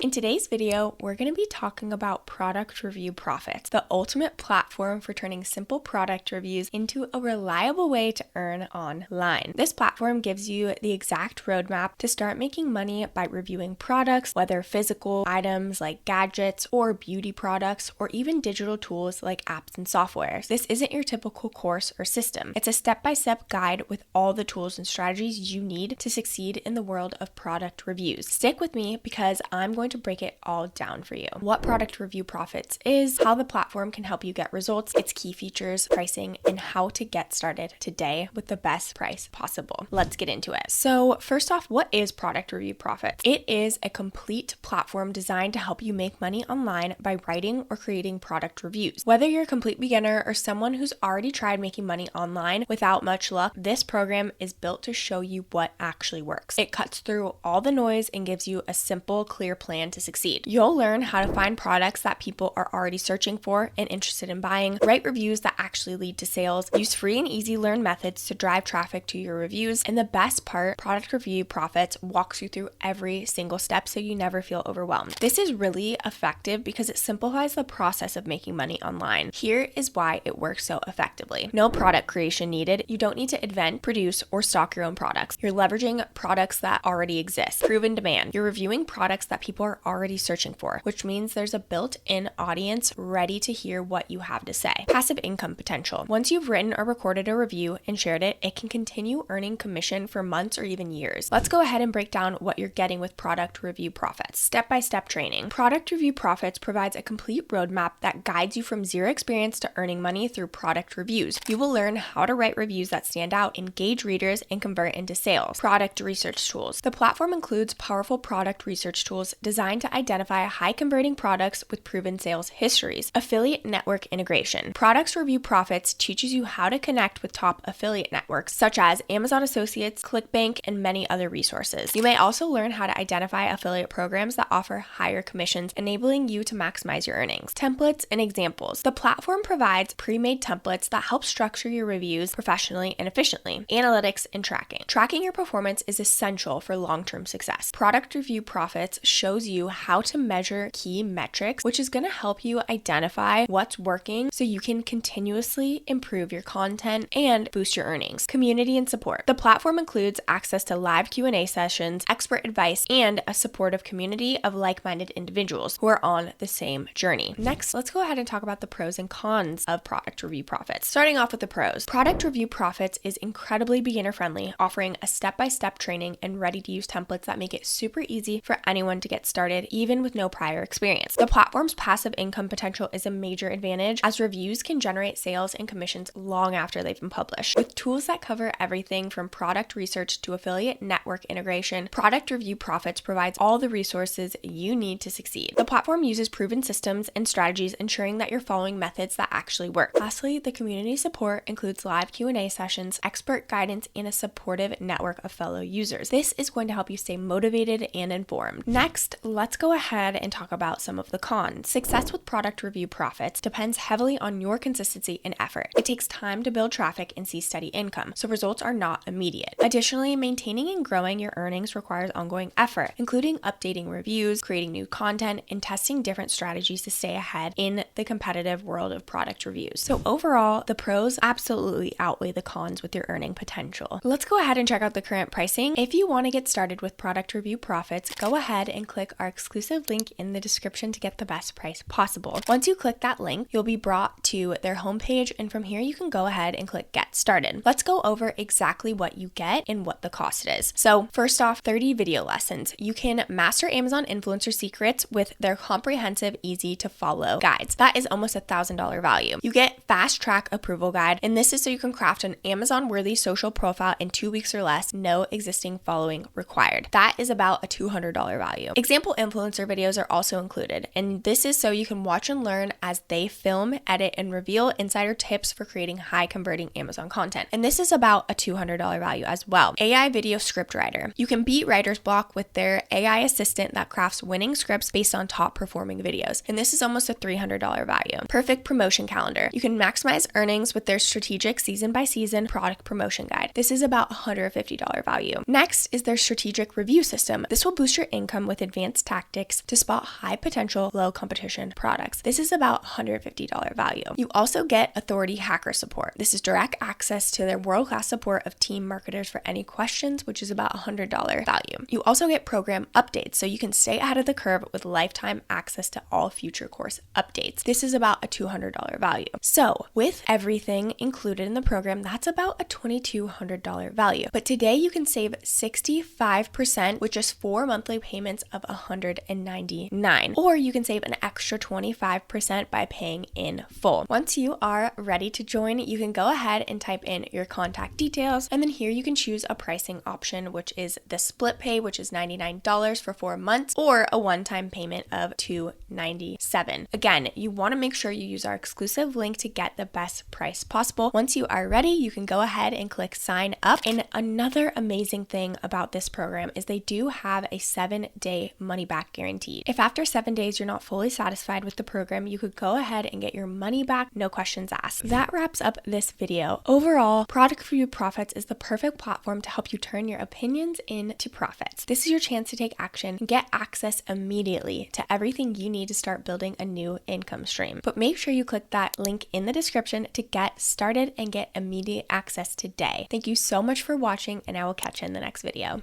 In today's video, we're going to be talking about product review profits, the ultimate platform for turning simple product reviews into a reliable way to earn online. This platform gives you the exact roadmap to start making money by reviewing products, whether physical items like gadgets or beauty products, or even digital tools like apps and softwares. This isn't your typical course or system. It's a step-by-step guide with all the tools and strategies you need to succeed in the world of product reviews. Stick with me because I'm going to break it all down for you. What product review profits is, how the platform can help you get results, its key features, pricing, and how to get started today with the best price possible. Let's get into it. So first off, what is product review profits? It is a complete platform designed to help you make money online by writing or creating product reviews. Whether you're a complete beginner or someone who's already tried making money online without much luck, this program is built to show you what actually works. It cuts through all the noise and gives you a simple, clear plan to succeed. You'll learn how to find products that people are already searching for and interested in buying, write reviews that actually lead to sales, use free and easy learn methods to drive traffic to your reviews, and the best part, product review profits walks you through every single step so you never feel overwhelmed. This is really effective because it simplifies the process of making money online. Here is why it works so effectively. No product creation needed. You don't need to invent, produce, or stock your own products. You're leveraging products that already exist. Proven demand. You're reviewing products that people are already searching for, which means there's a built-in audience ready to hear what you have to say. Passive income potential. Once you've written or recorded a review and shared it, it can continue earning commission for months or even years. Let's go ahead and break down what you're getting with product review profits. Step-by-step training. Product review profits provides a complete roadmap that guides you from zero experience to earning money through product reviews. You will learn how to write reviews that stand out, engage readers, and convert into sales. Product research tools. The platform includes powerful product research tools designed to identify high-converting products with proven sales histories. Affiliate network integration. Products review profits teaches you how to connect with top affiliate networks such as Amazon Associates, ClickBank, and many other resources. You may also learn how to identify affiliate programs that offer higher commissions, enabling you to maximize your earnings. Templates and examples. The platform provides pre-made templates that help structure your reviews professionally and efficiently. Analytics and tracking. Tracking your performance is essential for long-term success. Product review profits shows you how to measure key metrics, which is going to help you identify what's working so you can continuously improve your content and boost your earnings. Community and support. The platform includes access to live Q&A sessions, expert advice, and a supportive community of like-minded individuals who are on the same journey. Next, let's go ahead and talk about the pros and cons of product review profits. Starting off with the pros. Product review profits is incredibly beginner-friendly, offering a step-by-step training and ready-to-use templates that make it super easy for anyone to get started, even with no prior experience. The platform's passive income potential is a major advantage, as reviews can generate sales and commissions long after they've been published. With tools that cover everything from product research to affiliate network integration, Product Review Profits provides all the resources you need to succeed. The platform uses proven systems and strategies, ensuring that you're following methods that actually work. Lastly, the community support includes live Q&A sessions, expert guidance, and a supportive network of fellow users. This is going to help you stay motivated and informed. Next, let's go ahead and talk about some of the cons. Success with Product Review Profits depends heavily on your consistency and effort. It takes time to build traffic and see steady income, so results are not immediate. Additionally, maintaining and growing your earnings requires ongoing effort, including updating reviews, creating new content, and testing different strategies to stay ahead in the competitive world of product reviews. So overall, the pros absolutely outweigh the cons with your earning potential. Let's go ahead and check out the current pricing. If you want to get started with Product Review Profits, go ahead and click our exclusive link in the description to get the best price possible. Once you click that link, you'll be brought to their homepage, and from here you can go ahead and click Get Started. Let's go over exactly what you get and what the cost is. So first off, 30 video lessons. You can master Amazon influencer secrets with their comprehensive, easy to follow guides. That is almost $1,000 value. You get fast track approval guide, and this is so you can craft an Amazon worthy social profile in 2 weeks or less, no existing following required. That is about a $200 value. Example influencer videos are also included, and this is so you can watch and learn as they film, edit, and reveal insider tips for creating high converting Amazon content. And this is about a $200 value as well. AI video script writer. You can beat writer's block with their AI assistant that crafts winning scripts based on top performing videos. And this is almost a $300 value. Perfect promotion calendar. You can maximize earnings with their strategic season by season product promotion guide. This is about a $150 value. Next is their strategic review system. This will boost your income with advanced advanced tactics to spot high potential, low competition products. This is about $150 value. You also get authority hacker support. This is direct access to their world-class support of team marketers for any questions, which is about $100 value. You also get program updates, so you can stay ahead of the curve with lifetime access to all future course updates. This is about a $200 value. So with everything included in the program, that's about a $2,200 value. But today you can save 65% with just 4 monthly payments of $199, or you can save an extra 25% by paying in full. Once you are ready to join, you can go ahead and type in your contact details, and then here you can choose a pricing option, which is the split pay, which is $99 for 4 months, or a one-time payment of $297. Again, you want to make sure you use our exclusive link to get the best price possible. Once you are ready, you can go ahead and click sign up. And another amazing thing about this program is they do have a 7-day money back guarantee. If after 7 days you're not fully satisfied with the program, you could go ahead and get your money back, no questions asked. That wraps up this video. Overall, Product Review Profits is the perfect platform to help you turn your opinions into profits. This is your chance to take action and get access immediately to everything you need to start building a new income stream. But make sure you click that link in the description to get started and get immediate access today. Thank you so much for watching, and I will catch you in the next video.